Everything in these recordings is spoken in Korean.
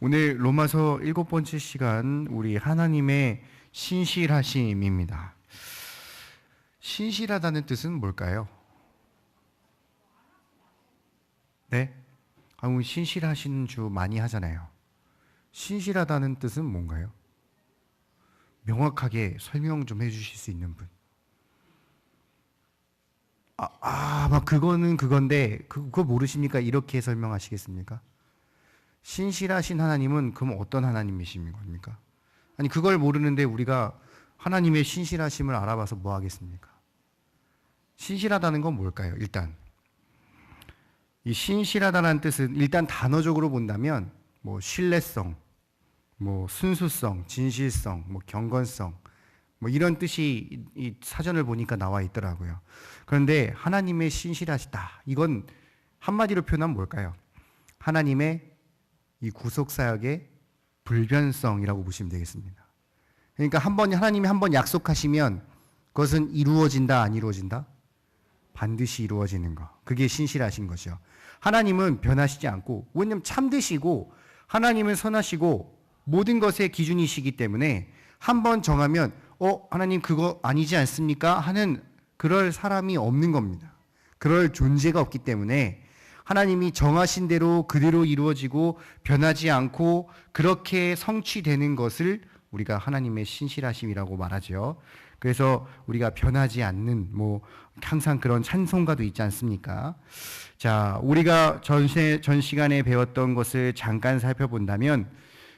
오늘 로마서 7번째 시간 우리 하나님의 신실하심입니다. 신실하다는 뜻은 뭘까요? 네? 우리 신실하신 주 많이 하잖아요. 신실하다는 뜻은 뭔가요? 명확하게 설명 좀 해주실 수 있는 분. 막 그거는 그건데 그거 모르십니까? 이렇게 설명하시겠습니까? 신실하신 하나님은 그럼 어떤 하나님이신 겁니까? 아니 그걸 모르는데 우리가 하나님의 신실하심을 알아봐서 뭐 하겠습니까? 신실하다는 건 뭘까요? 일단 이 신실하다는 뜻은 일단 단어적으로 본다면 뭐 신뢰성, 뭐 순수성, 진실성, 뭐 경건성 뭐 이런 뜻이 이 사전을 보니까 나와 있더라고요. 그런데 하나님의 신실하시다 이건 한마디로 표현하면 뭘까요? 하나님의 이 구속사역의 불변성이라고 보시면 되겠습니다. 그러니까 하나님이 한 번 약속하시면 그것은 이루어진다, 안 이루어진다? 반드시 이루어지는 거. 그게 신실하신 거죠. 하나님은 변하시지 않고, 왜냐하면 참되시고, 하나님은 선하시고, 모든 것의 기준이시기 때문에 한 번 정하면, 하나님 그거 아니지 않습니까? 하는 그럴 사람이 없는 겁니다. 그럴 존재가 없기 때문에 하나님이 정하신 대로 그대로 이루어지고 변하지 않고 그렇게 성취되는 것을 우리가 하나님의 신실하심이라고 말하죠. 그래서 우리가 변하지 않는 항상 그런 찬송가도 있지 않습니까? 자, 우리가 전 시간에 배웠던 것을 잠깐 살펴본다면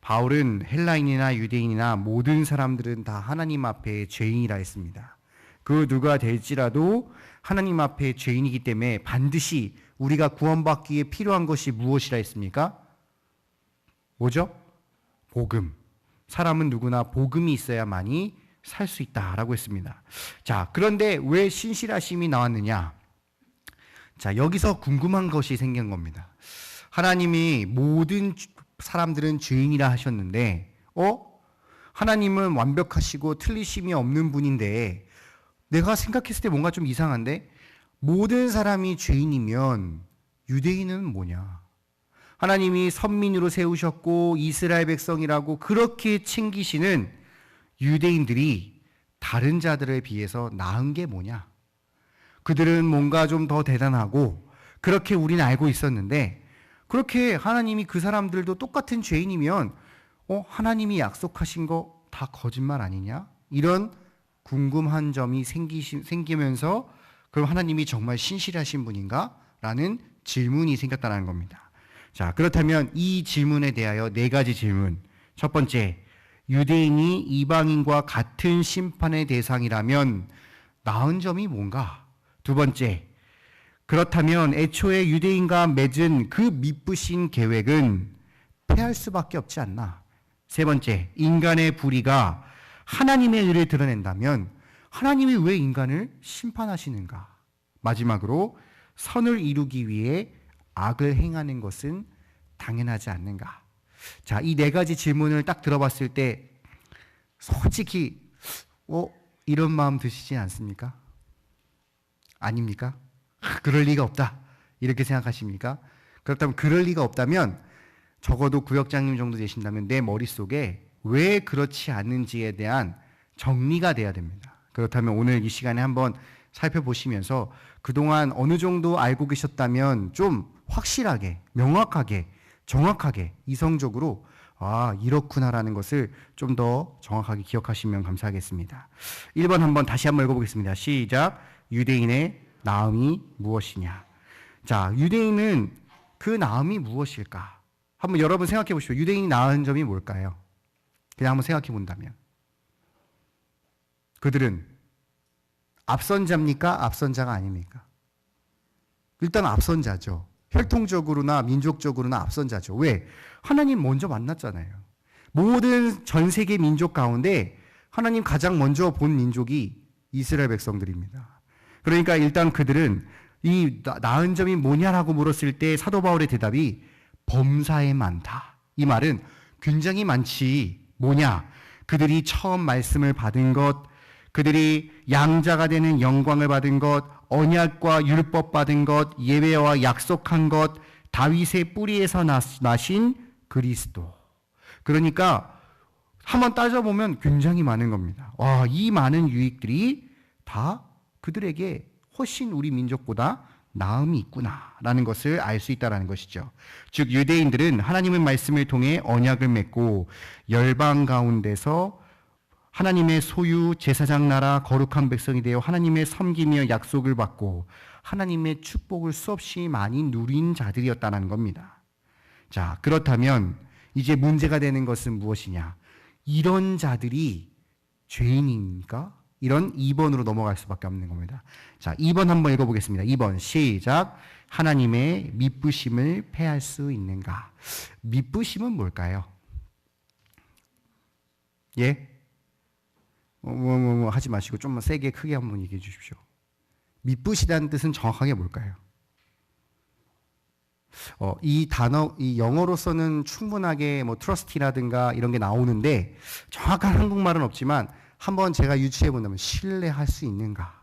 바울은 헬라인이나 유대인이나 모든 사람들은 다 하나님 앞에 죄인이라 했습니다. 그 누가 될지라도 하나님 앞에 죄인이기 때문에 반드시 우리가 구원받기 위해 필요한 것이 무엇이라 했습니까? 뭐죠? 복음. 사람은 누구나 복음이 있어야만이 살 수 있다라고 했습니다. 자, 그런데 왜 신실하심이 나왔느냐? 자, 여기서 궁금한 것이 생긴 겁니다. 하나님이 모든 사람들은 죄인이라 하셨는데, 하나님은 완벽하시고 틀리심이 없는 분인데, 내가 생각했을 때 뭔가 좀 이상한데, 모든 사람이 죄인이면 유대인은 뭐냐? 하나님이 선민으로 세우셨고 이스라엘 백성이라고 그렇게 챙기시는 유대인들이 다른 자들에 비해서 나은 게 뭐냐? 그들은 뭔가 좀 더 대단하고 그렇게 우리는 알고 있었는데 그렇게 하나님이 그 사람들도 똑같은 죄인이면 하나님이 약속하신 거 다 거짓말 아니냐? 이런 궁금한 점이 생기면서 그럼 하나님이 정말 신실하신 분인가? 라는 질문이 생겼다는 겁니다. 자, 그렇다면 이 질문에 대하여 4가지 질문. 첫 번째, 유대인이 이방인과 같은 심판의 대상이라면 나은 점이 뭔가? 두 번째, 그렇다면 애초에 유대인과 맺은 그 미쁘신 계획은 패할 수밖에 없지 않나? 세 번째, 인간의 불의가 하나님의 의를 드러낸다면 하나님이 왜 인간을 심판하시는가? 마지막으로 선을 이루기 위해 악을 행하는 것은 당연하지 않는가? 자, 이 4가지 질문을 딱 들어봤을 때 솔직히 이런 마음 드시지 않습니까? 아닙니까? 그럴 리가 없다 이렇게 생각하십니까? 그렇다면 그럴 리가 없다면 적어도 구역장님 정도 되신다면 내 머릿속에 왜 그렇지 않는지에 대한 정리가 돼야 됩니다. 그렇다면 오늘 이 시간에 한번 살펴보시면서 그동안 어느 정도 알고 계셨다면 좀 확실하게, 명확하게, 정확하게, 이성적으로 이렇구나라는 것을 좀 더 정확하게 기억하시면 감사하겠습니다. 1번 한번 다시 한번 읽어보겠습니다. 시작. 유대인의 나음이 무엇이냐? 자, 유대인은 그 나음이 무엇일까? 한번 여러분 생각해 보시죠. 유대인이 나은 점이 뭘까요? 그냥 한번 생각해 본다면. 그들은 앞선 자입니까? 앞선 자가 아닙니까? 일단 앞선 자죠. 혈통적으로나 민족적으로나 앞선 자죠. 왜? 하나님 먼저 만났잖아요. 모든 전 세계 민족 가운데 하나님 가장 먼저 본 민족이 이스라엘 백성들입니다. 그러니까 일단 그들은 이 나은 점이 뭐냐라고 물었을 때 사도 바울의 대답이 범사에 많다. 이 말은 굉장히 많지. 뭐냐? 그들이 처음 말씀을 받은 것, 그들이 양자가 되는 영광을 받은 것, 언약과 율법 받은 것, 예배와 약속한 것, 다윗의 뿌리에서 나신 그리스도. 그러니까 한번 따져보면 굉장히 많은 겁니다. 와, 이 많은 유익들이 다 그들에게 훨씬 우리 민족보다 나음이 있구나라는 것을 알 수 있다는 것이죠. 즉 유대인들은 하나님의 말씀을 통해 언약을 맺고 열방 가운데서 하나님의 소유 제사장 나라 거룩한 백성이 되어 하나님의 섬기며 약속을 받고 하나님의 축복을 수없이 많이 누린 자들이었다는 겁니다. 자, 그렇다면 이제 문제가 되는 것은 무엇이냐? 이런 자들이 죄인입니까? 이런 2번으로 넘어갈 수밖에 없는 겁니다. 자, 2번 한번 읽어보겠습니다. 2번 시작. 하나님의 미쁘심을 패할 수 있는가? 미쁘심은 뭘까요? 예? 하지 마시고 좀만 세게 크게 한번 얘기해 주십시오. 미쁘시다는 뜻은 정확하게 뭘까요? 이 단어, 이 영어로서는 충분하게 뭐 트러스티라든가 이런 게 나오는데 정확한 한국말은 없지만 한번 제가 유추해 본다면 신뢰할 수 있는가?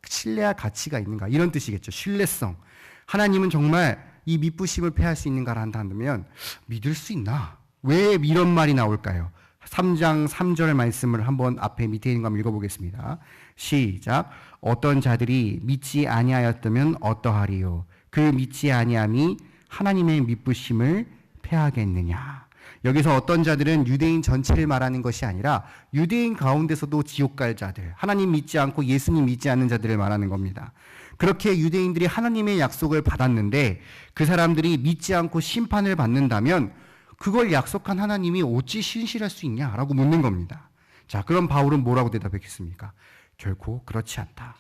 신뢰할 가치가 있는가? 이런 뜻이겠죠. 신뢰성. 하나님은 정말 이 미쁘심을 패할 수 있는가를 한다면 믿을 수 있나? 왜 이런 말이 나올까요? 3장 3절 말씀을 한번 앞에 밑에 있는 거 한번 읽어보겠습니다. 시작. 어떤 자들이 믿지 아니하였다면 어떠하리요? 그 믿지 아니함이 하나님의 미쁘심을 패하겠느냐? 여기서 어떤 자들은 유대인 전체를 말하는 것이 아니라 유대인 가운데서도 지옥 갈 자들, 하나님 믿지 않고 예수님 믿지 않는 자들을 말하는 겁니다. 그렇게 유대인들이 하나님의 약속을 받았는데 그 사람들이 믿지 않고 심판을 받는다면 그걸 약속한 하나님이 어찌 신실할 수 있냐라고 묻는 겁니다. 자, 그럼 바울은 뭐라고 대답했겠습니까? 결코 그렇지 않다.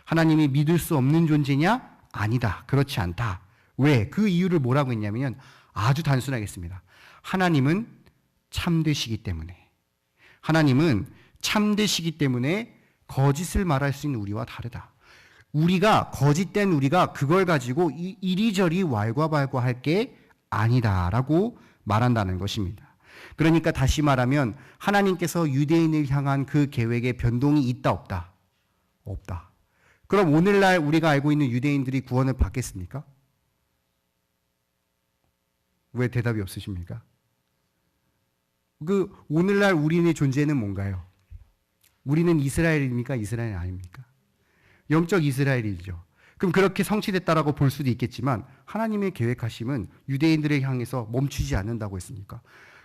하나님이 믿을 수 없는 존재냐? 아니다. 그렇지 않다. 왜? 그 이유를 뭐라고 했냐면 아주 단순하겠습니다. 하나님은 참되시기 때문에. 하나님은 참되시기 때문에 거짓을 말할 수 있는 우리와 다르다. 우리가 거짓된 우리가 그걸 가지고 이리저리 왈가왈부할 게 아니다라고 말한다는 것입니다. 그러니까 다시 말하면 하나님께서 유대인을 향한 그 계획에 변동이 있다 없다? 없다. 그럼 오늘날 우리가 알고 있는 유대인들이 구원을 받겠습니까? 왜 대답이 없으십니까? 그 오늘날 우리의 존재는 뭔가요? 우리는 이스라엘입니까? 이스라엘 아닙니까? 영적 이스라엘이죠. 그럼 그렇게 성취됐다라고 볼 수도 있겠지만 하나님의 계획하심은 유대인들을 향해서 멈추지 않는다고 했으니까.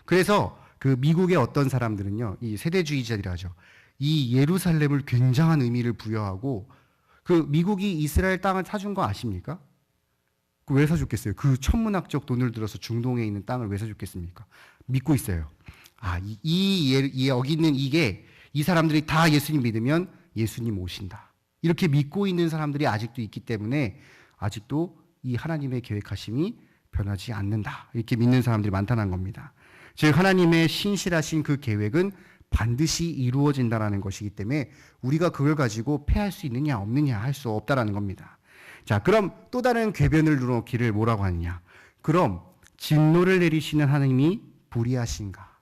그래서 그 미국의 어떤 사람들은요, 이 세대주의자들이라죠. 이 예루살렘을 굉장한 의미를 부여하고 그 미국이 이스라엘 땅을 사준 거 아십니까? 왜 사줬겠어요? 그 천문학적 돈을 들어서 중동에 있는 땅을 왜 사줬겠습니까? 믿고 있어요. 아, 여기 있는 이게 이 사람들이 다 예수님 믿으면 예수님 오신다. 이렇게 믿고 있는 사람들이 아직도 있기 때문에 아직도 이 하나님의 계획하심이 변하지 않는다. 이렇게 믿는 사람들이 많다는 겁니다. 즉 하나님의 신실하신 그 계획은 반드시 이루어진다는 것이기 때문에 우리가 그걸 가지고 패할 수 있느냐 없느냐 할 수 없다는 겁니다. 자, 그럼 또 다른 궤변을 누르기를 뭐라고 하느냐? 그럼 진노를 내리시는 하나님이 불의하신가?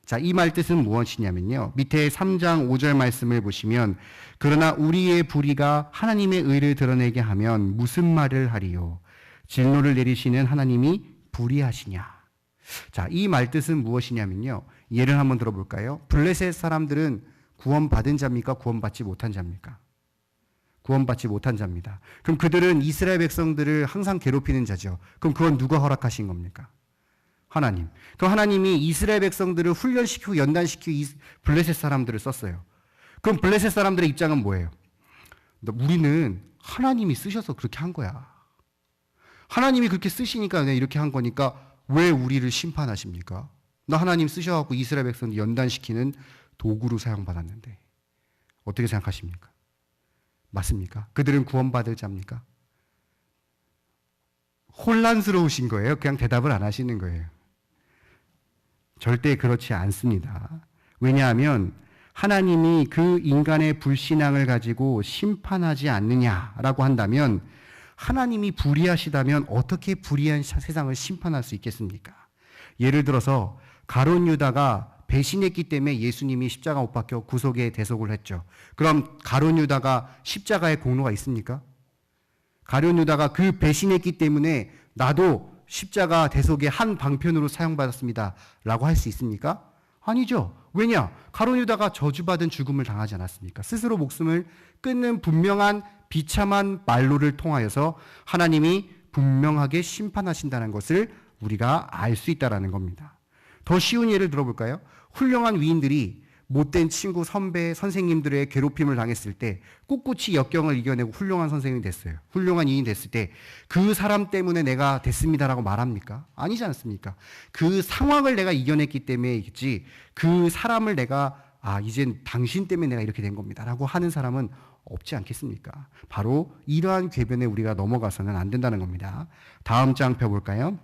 자, 이 말 뜻은 무엇이냐면요. 밑에 3장 5절 말씀을 보시면 그러나 우리의 불의가 하나님의 의를 드러내게 하면 무슨 말을 하리요? 진노를 내리시는 하나님이 불의하시냐? 자, 이 말 뜻은 무엇이냐면요. 예를 한번 들어볼까요? 블레셋 사람들은 구원받은 자입니까? 구원받지 못한 자입니까? 구원받지 못한 자입니다. 그럼 그들은 이스라엘 백성들을 항상 괴롭히는 자죠. 그럼 그건 누가 허락하신 겁니까? 하나님. 그럼 하나님이 이스라엘 백성들을 훈련시키고 연단시키고 블레셋 사람들을 썼어요. 그럼 블레셋 사람들의 입장은 뭐예요? 우리는 하나님이 쓰셔서 그렇게 한 거야. 하나님이 그렇게 쓰시니까 이렇게 한 거니까 왜 우리를 심판하십니까? 나 하나님 쓰셔갖고 이스라엘 백성들 연단시키는 도구로 사용받았는데 어떻게 생각하십니까? 맞습니까? 그들은 구원받을 자입니까? 혼란스러우신 거예요? 그냥 대답을 안 하시는 거예요. 절대 그렇지 않습니다. 왜냐하면 하나님이 그 인간의 불신앙을 가지고 심판하지 않느냐라고 한다면 하나님이 불의하시다면 어떻게 불의한 세상을 심판할 수 있겠습니까? 예를 들어서 가룟 유다가 배신했기 때문에 예수님이 십자가 못 박혀 구속의 대속을 했죠. 그럼 가룟 유다가 십자가의 공로가 있습니까? 가룟 유다가 그 배신했기 때문에 나도 십자가 대속의 한 방편으로 사용받았습니다 라고 할 수 있습니까? 아니죠. 왜냐? 가룟 유다가 저주받은 죽음을 당하지 않았습니까? 스스로 목숨을 끊는 분명한 비참한 말로를 통하여서 하나님이 분명하게 심판하신다는 것을 우리가 알 수 있다는 겁니다. 더 쉬운 예를 들어볼까요? 훌륭한 위인들이 못된 친구, 선배, 선생님들의 괴롭힘을 당했을 때 꿋꿋이 역경을 이겨내고 훌륭한 선생님이 됐어요. 훌륭한 이인이 됐을 때 그 사람 때문에 내가 됐습니다라고 말합니까? 아니지 않습니까? 그 상황을 내가 이겨냈기 때문에겠지 그 사람을 내가 이젠 당신 때문에 내가 이렇게 된 겁니다라고 하는 사람은 없지 않겠습니까? 바로 이러한 궤변에 우리가 넘어가서는 안 된다는 겁니다. 다음 장 펴볼까요?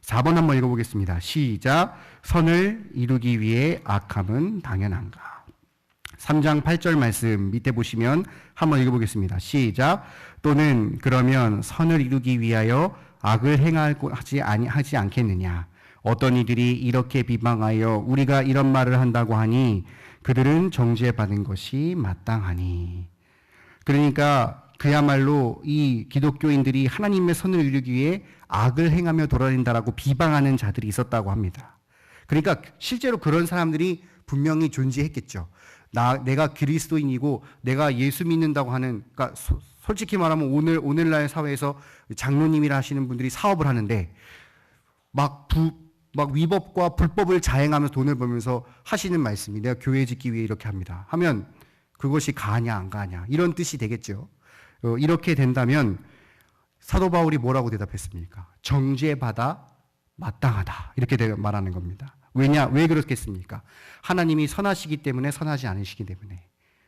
4번 한번 읽어보겠습니다. 시작. 선을 이루기 위해 악함은 당연한가? 3장 8절 말씀 밑에 보시면 한번 읽어보겠습니다. 시작. 또는 그러면 선을 이루기 위하여 악을 하지 않겠느냐? 어떤 이들이 이렇게 비방하여 우리가 이런 말을 한다고 하니 그들은 정죄받은 것이 마땅하니. 그러니까 그야말로 이 기독교인들이 하나님의 선을 이루기 위해 악을 행하며 돌아다닌다라고 비방하는 자들이 있었다고 합니다. 그러니까 실제로 그런 사람들이 분명히 존재했겠죠. 내가 그리스도인이고 내가 예수 믿는다고 하는, 그러니까 솔직히 말하면 오늘날 사회에서 장로님이라 하시는 분들이 사업을 하는데 막 위법과 불법을 자행하면서 돈을 벌면서 하시는 말씀이 내가 교회 짓기 위해 이렇게 합니다. 하면 그것이 가하냐 안 가하냐 이런 뜻이 되겠죠. 이렇게 된다면 사도 바울이 뭐라고 대답했습니까? 정죄받아 마땅하다 이렇게 말하는 겁니다. 왜 그렇겠습니까? 하나님이 선하시기 때문에 선하지 않으시기 때문에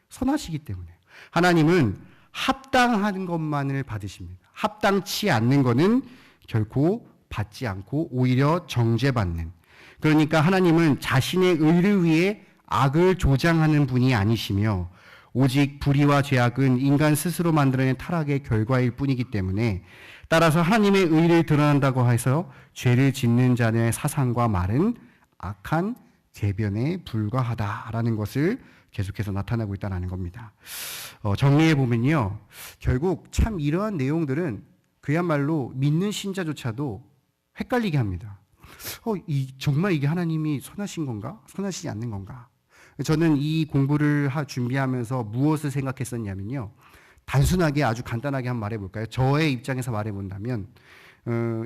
선하시기 때문에 하나님은 합당한 것만을 받으십니다. 합당치 않는 것은 결코 받지 않고 오히려 정죄받는, 그러니까 하나님은 자신의 의를 위해 악을 조장하는 분이 아니시며 오직 불의와 죄악은 인간 스스로 만들어낸 타락의 결과일 뿐이기 때문에 따라서 하나님의 의를 드러난다고 해서 죄를 짓는 자의 사상과 말은 악한 궤변에 불과하다라는 것을 계속해서 나타나고 있다는 겁니다. 정리해 보면요, 결국 참 이러한 내용들은 그야말로 믿는 신자조차도 헷갈리게 합니다. 정말 이게 하나님이 선하신 건가? 선하시지 않는 건가? 저는 이 공부를 준비하면서 무엇을 생각했었냐면요, 단순하게 아주 간단하게 한번 말해볼까요? 저의 입장에서 말해본다면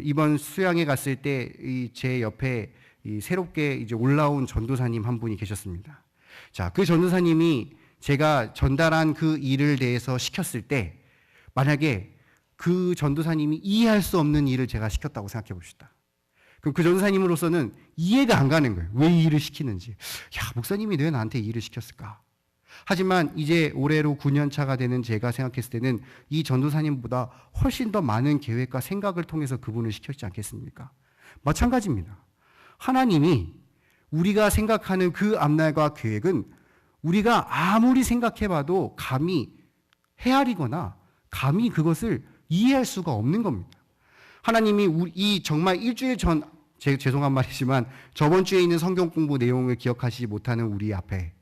이번 수양에 갔을 때 제 옆에 새롭게 이제 올라온 전도사님 한 분이 계셨습니다. 자, 그 전도사님이 제가 전달한 그 일을 대해서 시켰을 때 만약에 그 전도사님이 이해할 수 없는 일을 제가 시켰다고 생각해 봅시다. 그럼 그 전도사님으로서는 이해가 안 가는 거예요. 왜 이 일을 시키는지. 목사님이 왜 나한테 이 일을 시켰을까? 하지만 이제 올해로 9년 차가 되는 제가 생각했을 때는 이 전도사님보다 훨씬 더 많은 계획과 생각을 통해서 그분을 시켰지 않겠습니까? 마찬가지입니다. 하나님이 우리가 생각하는 그 앞날과 계획은 우리가 아무리 생각해봐도 감히 헤아리거나 감히 그것을 이해할 수가 없는 겁니다. 하나님이 정말 일주일 전, 죄송한 말이지만 저번 주에 있는 성경 공부 내용을 기억하시지 못하는 우리 앞에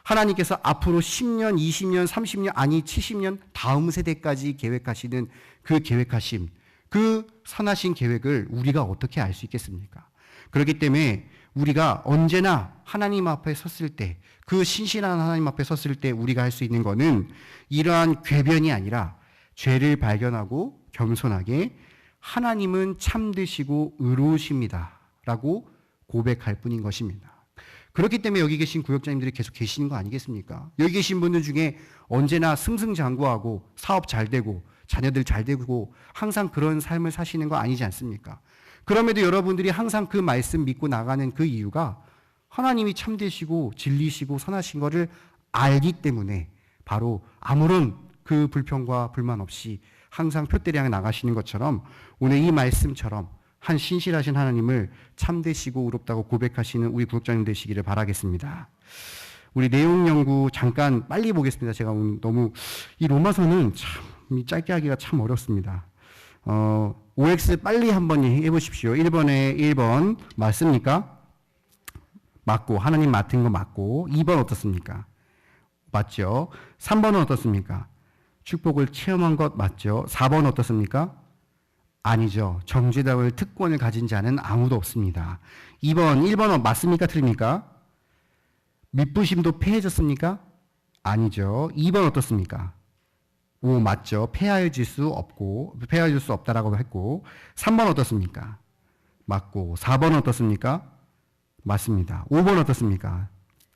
하나님께서 앞으로 10년, 20년, 30년, 아니 70년 다음 세대까지 계획하시는 그 계획하심, 그 선하신 계획을 우리가 어떻게 알 수 있겠습니까? 그렇기 때문에 우리가 언제나 하나님 앞에 섰을 때, 그 신실한 하나님 앞에 섰을 때 우리가 할 수 있는 것은 이러한 궤변이 아니라 죄를 발견하고 겸손하게 하나님은 참되시고 의로우십니다 라고 고백할 뿐인 것입니다. 그렇기 때문에 여기 계신 구역장님들이 계속 계시는 거 아니겠습니까? 여기 계신 분들 중에 언제나 승승장구하고 사업 잘 되고 자녀들 잘 되고 항상 그런 삶을 사시는 거 아니지 않습니까? 그럼에도 여러분들이 항상 그 말씀 믿고 나가는 그 이유가 하나님이 참되시고 진리시고 선하신 것을 알기 때문에 바로 아무런 그 불평과 불만 없이 항상 표대를 향해 나가시는 것처럼 오늘 이 말씀처럼 한 신실하신 하나님을 참되시고 의롭다고 고백하시는 우리 구역장님 되시기를 바라겠습니다. 우리 내용 연구 잠깐 빨리 보겠습니다. 제가 오늘 너무 이 로마서는 참 짧게 하기가 참 어렵습니다. OX 빨리 한번 해보십시오. 1번에 1번 맞습니까? 맞고, 하나님 맡은 거 맞고. 2번 어떻습니까? 맞죠? 3번은 어떻습니까? 축복을 체험한 것 맞죠? 4번 어떻습니까? 아니죠. 정죄당할 특권을 가진 자는 아무도 없습니다. 1번 맞습니까? 틀립니까? 미쁘심도 패해졌습니까? 아니죠. 2번 어떻습니까? 오, 맞죠. 패하여질 수 없다라고 했고, 3번 어떻습니까? 맞고, 4번 어떻습니까? 맞습니다. 5번 어떻습니까?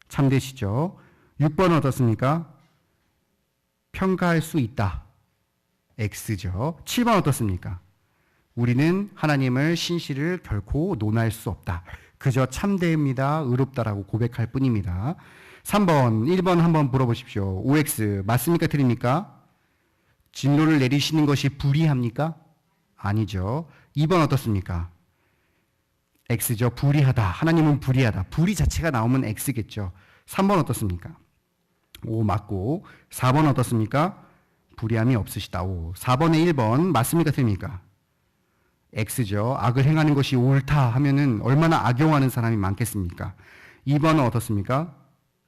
참되시죠. 6번 어떻습니까? 평가할 수 있다. X죠. 7번 어떻습니까? 우리는 하나님을 신실을 결코 논할 수 없다. 그저 참되입니다. 의롭다라고 고백할 뿐입니다. 3번, 1번 한번 물어보십시오. OX 맞습니까? 틀립니까? 진노를 내리시는 것이 불의합니까? 아니죠. 2번 어떻습니까? X죠. 불의하다. 하나님은 불의하다. 불의 자체가 나오면 X겠죠. 3번 어떻습니까? 오, 맞고. 4번 어떻습니까? 불의함이 없으시다. 오. 4번에 1번 맞습니까? 틀립니까? X죠. 악을 행하는 것이 옳다 하면은 얼마나 악용하는 사람이 많겠습니까? 2번은 어떻습니까?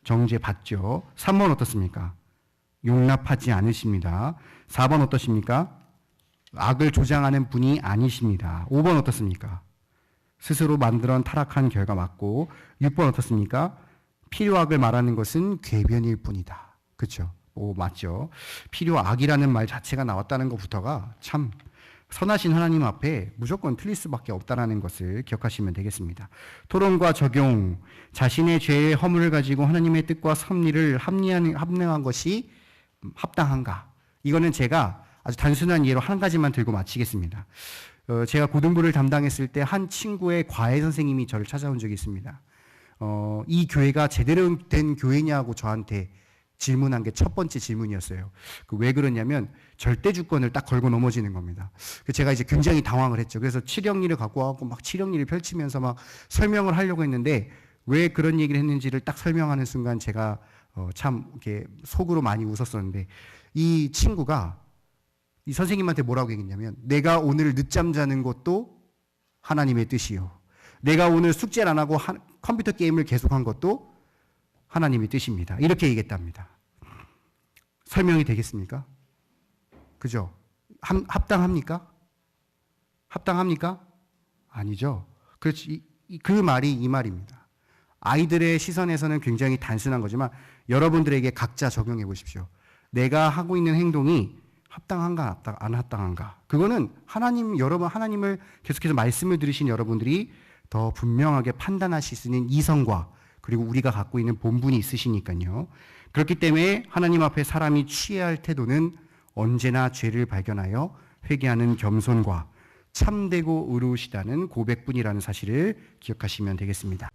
정죄 받죠. 3번 어떻습니까? 용납하지 않으십니다. 4번 어떠십니까? 악을 조장하는 분이 아니십니다. 5번 어떻습니까? 스스로 만들어 타락한 결과 맞고. 6번 어떻습니까? 필요악을 말하는 것은 궤변일 뿐이다. 그렇죠? 오, 맞죠? 필요악이라는 말 자체가 나왔다는 것부터가 참 선하신 하나님 앞에 무조건 틀릴 수밖에 없다는 것을 기억하시면 되겠습니다. 토론과 적용, 자신의 죄의 허물을 가지고 하나님의 뜻과 섭리를 합리한 것이 합당한가? 이거는 제가 아주 단순한 예로 한 가지만 들고 마치겠습니다. 제가 고등부를 담당했을 때 한 친구의 과외 선생님이 저를 찾아온 적이 있습니다. 이 교회가 제대로 된 교회냐고 저한테 질문한 게 첫 번째 질문이었어요. 왜 그러냐면 절대 주권을 딱 걸고 넘어지는 겁니다. 제가 이제 굉장히 당황을 했죠. 그래서 칠영리를 갖고 와서 막 칠영리를 펼치면서 막 설명을 하려고 했는데 왜 그런 얘기를 했는지를 딱 설명하는 순간 제가 참 이렇게 속으로 많이 웃었었는데 이 친구가 이 선생님한테 뭐라고 얘기했냐면 내가 오늘 늦잠 자는 것도 하나님의 뜻이요. 내가 오늘 숙제를 안 하고 컴퓨터 게임을 계속한 것도 하나님의 뜻입니다. 이렇게 얘기했답니다. 설명이 되겠습니까? 그죠? 합당합니까? 합당합니까? 아니죠. 그렇지. 그 말이 이 말입니다. 아이들의 시선에서는 굉장히 단순한 거지만 여러분들에게 각자 적용해 보십시오. 내가 하고 있는 행동이 합당한가 안 합당한가. 그거는 하나님을 계속해서 말씀을 들으신 여러분들이 더 분명하게 판단하실 수 있는 이성과 그리고 우리가 갖고 있는 본분이 있으시니까요. 그렇기 때문에 하나님 앞에 사람이 취해야 할 태도는 언제나 죄를 발견하여 회개하는 겸손과 참되고 의로우시다는 고백뿐이라는 사실을 기억하시면 되겠습니다.